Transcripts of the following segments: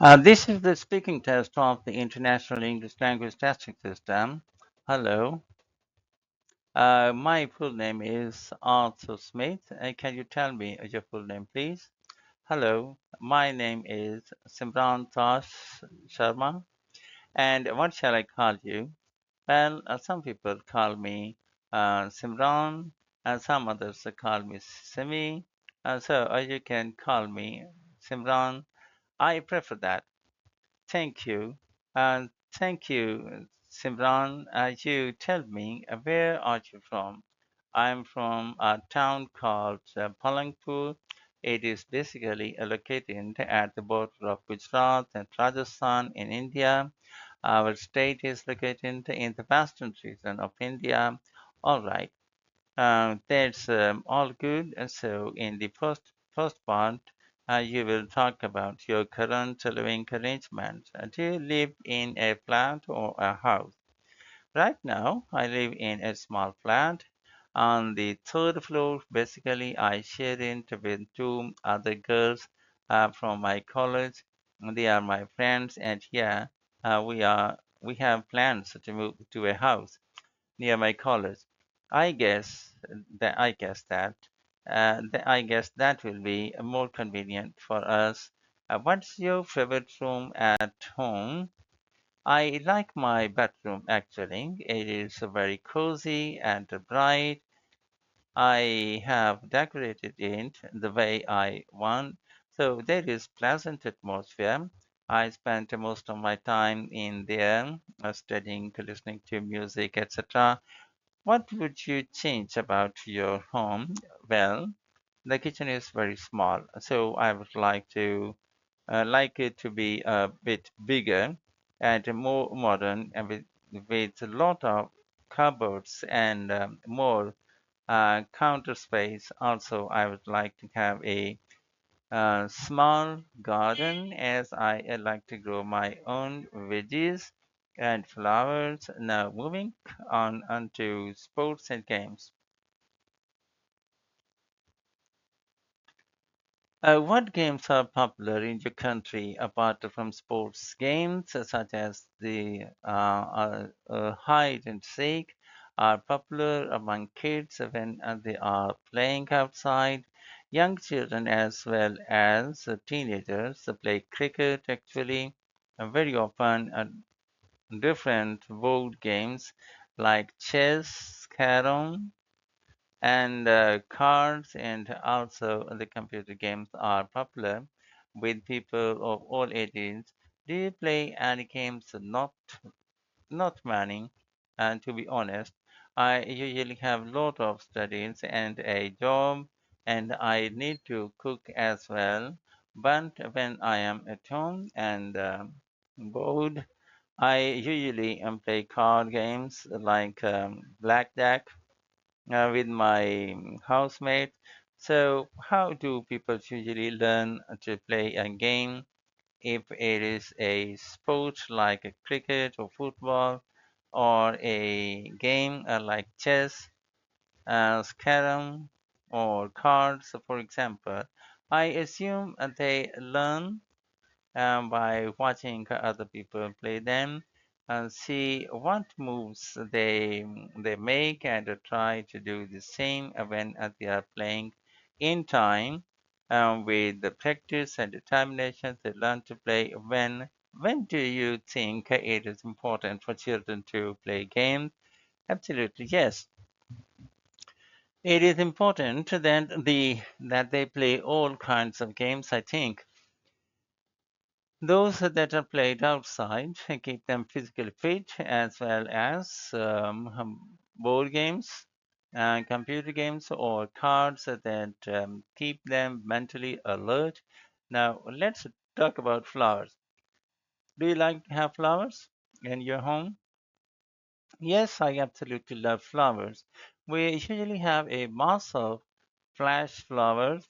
This is the speaking test of the International English Language Testing System. Hello, my full name is Arthur Smith. Can you tell me your full name, please? Hello, my name is Simran Tosh Sharma. And what shall I call you? Well, some people call me Simran, and some others call me Simi. So you can call me Simran. I prefer that. Thank you. Thank you, Simran. You tell me, where are you from? I'm from a town called Palangpur. It is basically located at the border of Gujarat and Rajasthan in India. Our state is located in the western region of India. All right. That's all good. So, in the first part, you will talk about your current living arrangement. Do you live in a flat or a house? Right now, I live in a small flat on the third floor. Basically, I share it with two other girls from my college. They are my friends, and yeah, we have plans to move to a house near my college. I guess that will be more convenient for us. What's your favorite room at home? I like my bedroom actually. It is very cozy and bright. I have decorated it the way I want, so there is pleasant atmosphere. I spent most of my time in there, studying, listening to music, etc. What would you change about your home? Well, the kitchen is very small, so I would like it to be a bit bigger and more modern, and with a lot of cupboards and more counter space. Also, I would like to have a small garden as I like to grow my own veggies and flowers. Now, moving on onto sports and games. What games are popular in your country apart from sports games such as the hide and seek are popular among kids when they are playing outside. Young children as well as teenagers play cricket actually very often. Different board games like chess, carom, and cards and also the computer games are popular with people of all ages. Do you play any games? Not many. And to be honest, I usually have a lot of studies and a job, and I need to cook as well. But when I am at home and bored, I usually play card games like blackjack with my housemate. So, how do people usually learn to play a game? If it is a sport like a cricket or football, or a game like chess, carom, or cards, for example, I assume they learn by watching other people play them and see what moves they make and try to do the same when they are playing in time. With the practice and determination they learn to play. When do you think it is important for children to play games? Absolutely, yes. It is important that they play all kinds of games. I think those that are played outside keep them physically fit, as well as board games, computer games, or cards that keep them mentally alert. Now, let's talk about flowers. Do you like to have flowers in your home? Yes, I absolutely love flowers. We usually have a mass of fresh flowers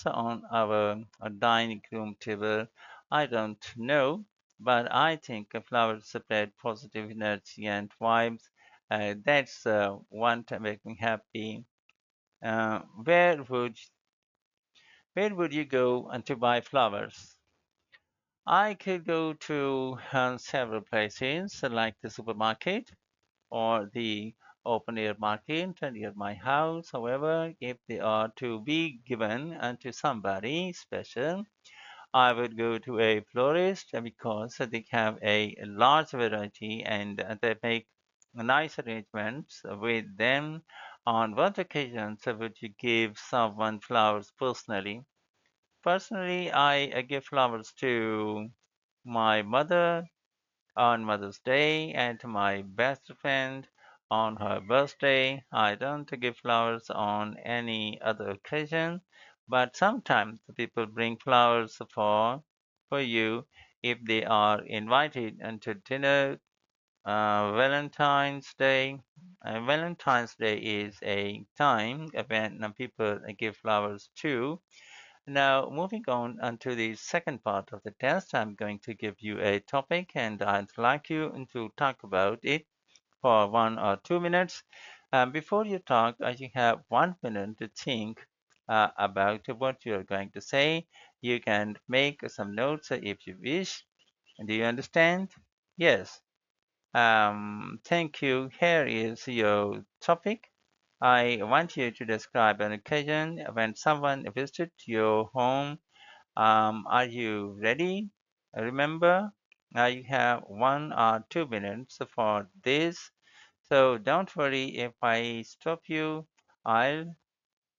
on our dining room table. I don't know, but I think flowers spread positive energy and vibes. That's one to make me happy. Uh, where would where would you go to buy flowers? I could go to several places like the supermarket or the open air market near my house. However, if they are to be given to somebody special, I would go to a florist because they have a large variety and they make nice arrangements with them. On what occasions would you give someone flowers personally? Personally, I give flowers to my mother on Mother's Day and to my best friend on her birthday. I don't give flowers on any other occasion, but sometimes the people bring flowers for you if they are invited into dinner. Valentine's Day. Valentine's Day is a time when people give flowers too. Now, moving on to the second part of the test, I'm going to give you a topic and I'd like you to talk about it for 1 or 2 minutes. Before you talk, you have 1 minute to think about what you're going to say. You can make some notes if you wish. Do you understand? Yes. Thank you. Here is your topic. I want you to describe an occasion when someone visited your home. Are you ready? Remember, you have 1 or 2 minutes for this. So don't worry if I stop you. I'll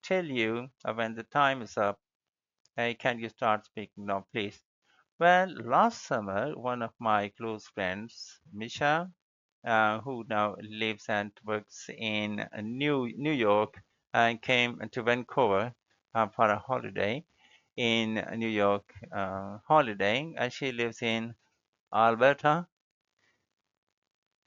tell you when the time is up. Hey, can you start speaking now, please? Well, last summer, one of my close friends, Misha, who now lives and works in New York, came to Vancouver for a holiday in New York holiday. She lives in Alberta.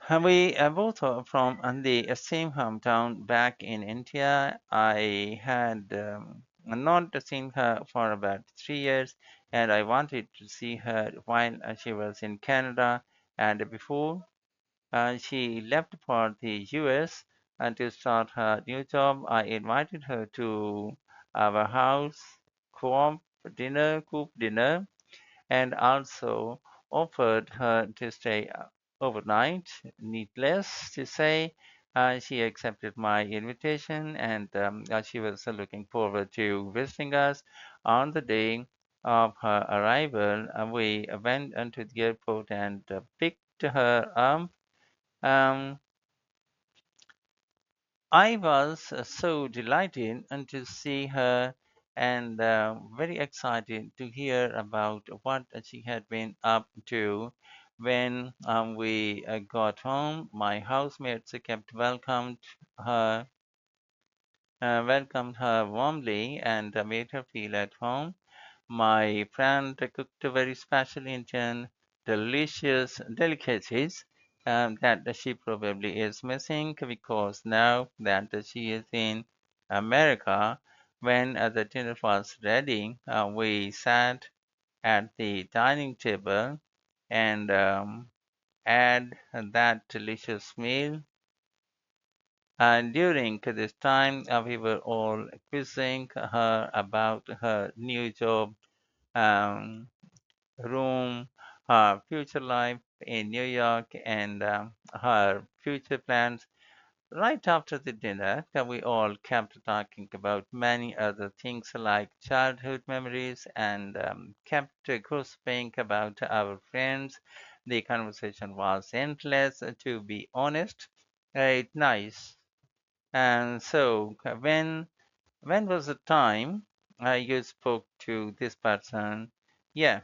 And we both are from the same hometown back in India. I had not seen her for about 3 years, and I wanted to see her while she was in Canada. And before she left for the US and to start her new job, I invited her to our house, coop dinner, and also offered her to stay overnight. Needless to say, she accepted my invitation and she was looking forward to visiting us. On the day of her arrival, we went into the airport and picked her up. Um, I was so delighted to see her and very excited to hear about what she had been up to. When we got home, my housemates kept welcomed her warmly and made her feel at home. My friend cooked a very special Indian delicious delicacies that she probably is missing because now that she is in America, when the dinner was ready, we sat at the dining table and had that delicious meal. And during this time, we were all quizzing her about her new job, um, room, her future life in New York, and her future plans. Right after the dinner, we all kept talking about many other things like childhood memories and kept gossiping about our friends. The conversation was endless, to be honest. It's nice. And so, when was the time you spoke to this person? Yeah,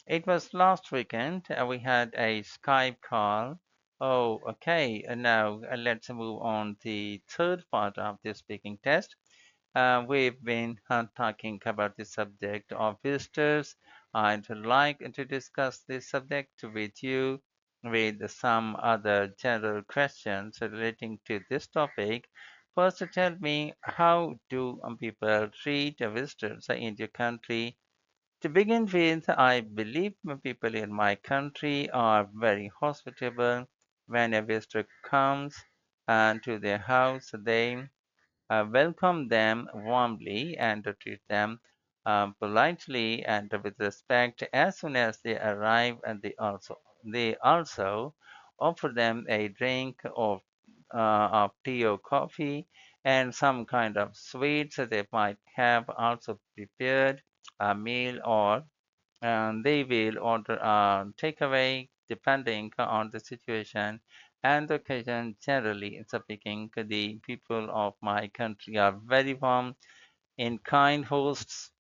it was last weekend. We had a Skype call. Oh, okay. Now let's move on the third part of the speaking test. We've been talking about the subject of visitors. I'd like to discuss this subject with you with some other general questions relating to this topic. First, tell me, how do people treat visitors in your country? To begin with, I believe people in my country are very hospitable. When a visitor comes to their house, they welcome them warmly and treat them politely and with respect as soon as they arrive, and they also offer them a drink of tea or coffee and some kind of sweets that they might have also prepared a meal, or they will order a takeaway depending on the situation and the occasion. Generally speaking, the people of my country are very warm and kind hosts.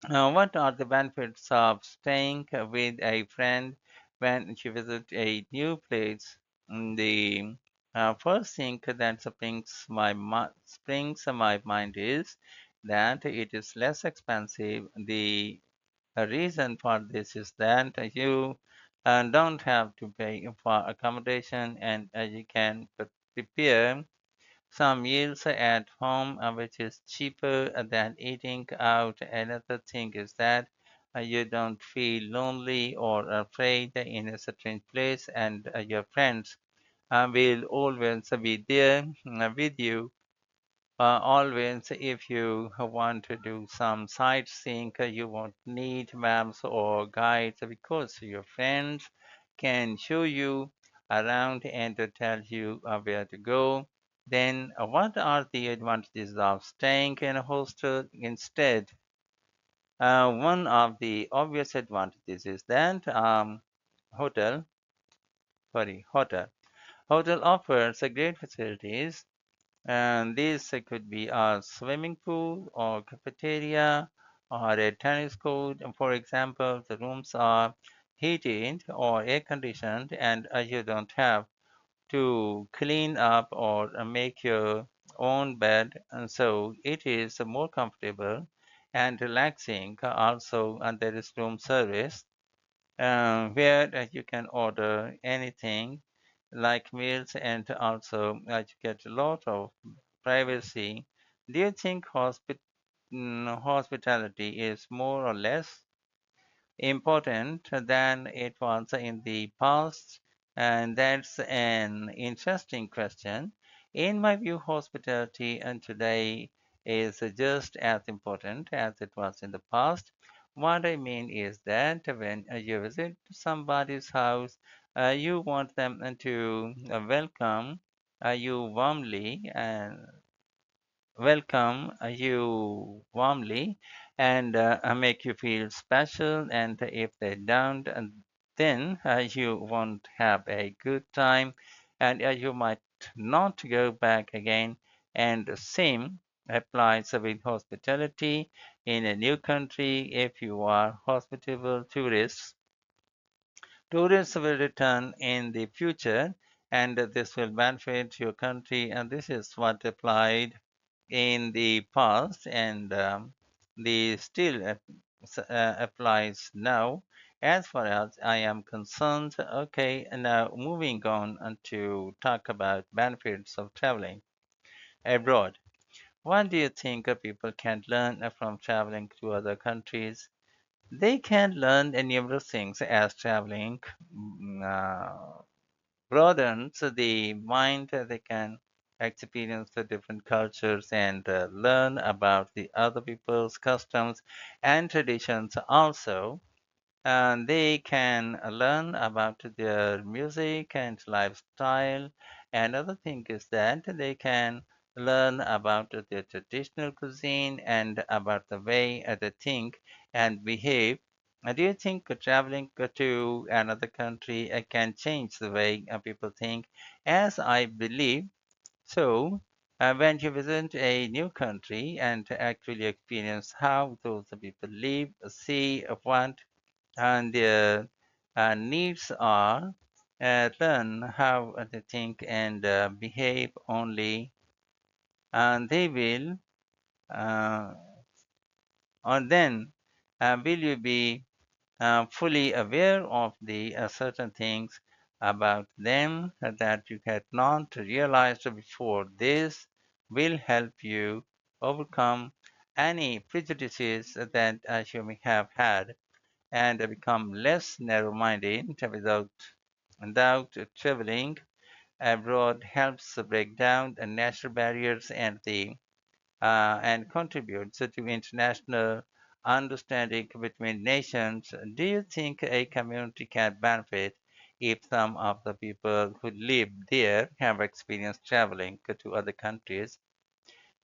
What are the benefits of staying with a friend when you visit a new place? The first thing that springs to my mind is that it is less expensive. The reason for this is that you don't have to pay for accommodation, and you can prepare some meals at home, which is cheaper than eating out. Another thing is that you don't feel lonely or afraid in a certain place, and your friends will always be there with you. Always, if you want to do some sightseeing, you won't need maps or guides because your friends can show you around and to tell you where to go. Then, what are the advantages of staying in a hostel instead? One of the obvious advantages is that hotel, hotel. Hotel offers great facilities, and these could be a swimming pool or cafeteria or a tennis court. For example, the rooms are heated or air conditioned, and you don't have to clean up or make your own bed. And so it is more comfortable and relaxing. Also, and there is room service where you can order anything like meals, and also you get a lot of privacy. Do you think hospitality is more or less important than it was in the past? And that's an interesting question. In my view, hospitality and today is just as important as it was in the past. What I mean is that when you visit somebody's house, you want them to welcome you warmly and make you feel special. And if they don't, then you won't have a good time, and you might not go back again. And the same applies with hospitality in a new country. If you are hospitable tourists will return in the future, and this will benefit your country. And this is what applied in the past, and the still applies now, as far as I am concerned. Okay, and now moving on to talk about benefits of traveling abroad. What do you think people can learn from traveling to other countries? They can learn numerous things as traveling broadens the mind. They can experience the different cultures and learn about the other people's customs and traditions also. And they can learn about their music and lifestyle. Another thing is that they can learn about their traditional cuisine and about the way they think and behave. Do you think traveling to another country can change the way people think? As I believe so, when you visit a new country and actually experience how those people live, see, want, and their needs are, learn how they think and behave only, and they will, uh, or then will you be fully aware of the certain things about them that you had not realized before. This will help you overcome any prejudices that you may have had and become less narrow-minded. Without traveling abroad helps break down the natural barriers and contributes to international understanding between nations. Do you think a community can benefit if some of the people who live there have experience traveling to other countries?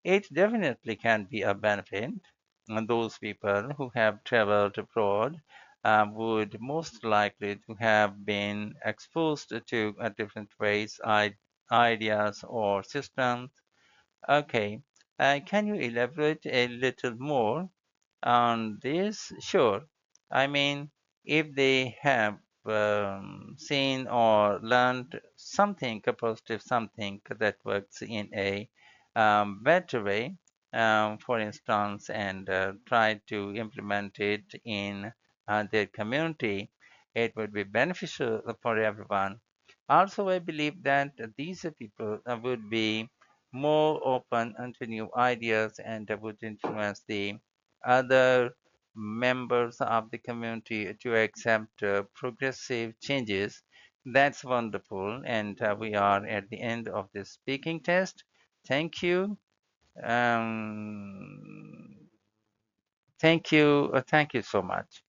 It definitely can be a benefit. And those people who have traveled abroad would most likely to have been exposed to different ways, ideas, or systems. Okay, can you elaborate a little more on this? Sure. I mean, if they have seen or learned something, a positive something that works in a better way, for instance, and try to implement it in their community, it would be beneficial for everyone. Also, I believe that these people would be more open to new ideas and would influence the other members of the community to accept progressive changes. That's wonderful. And we are at the end of this speaking test. Thank you. Um, thank you. Thank you so much.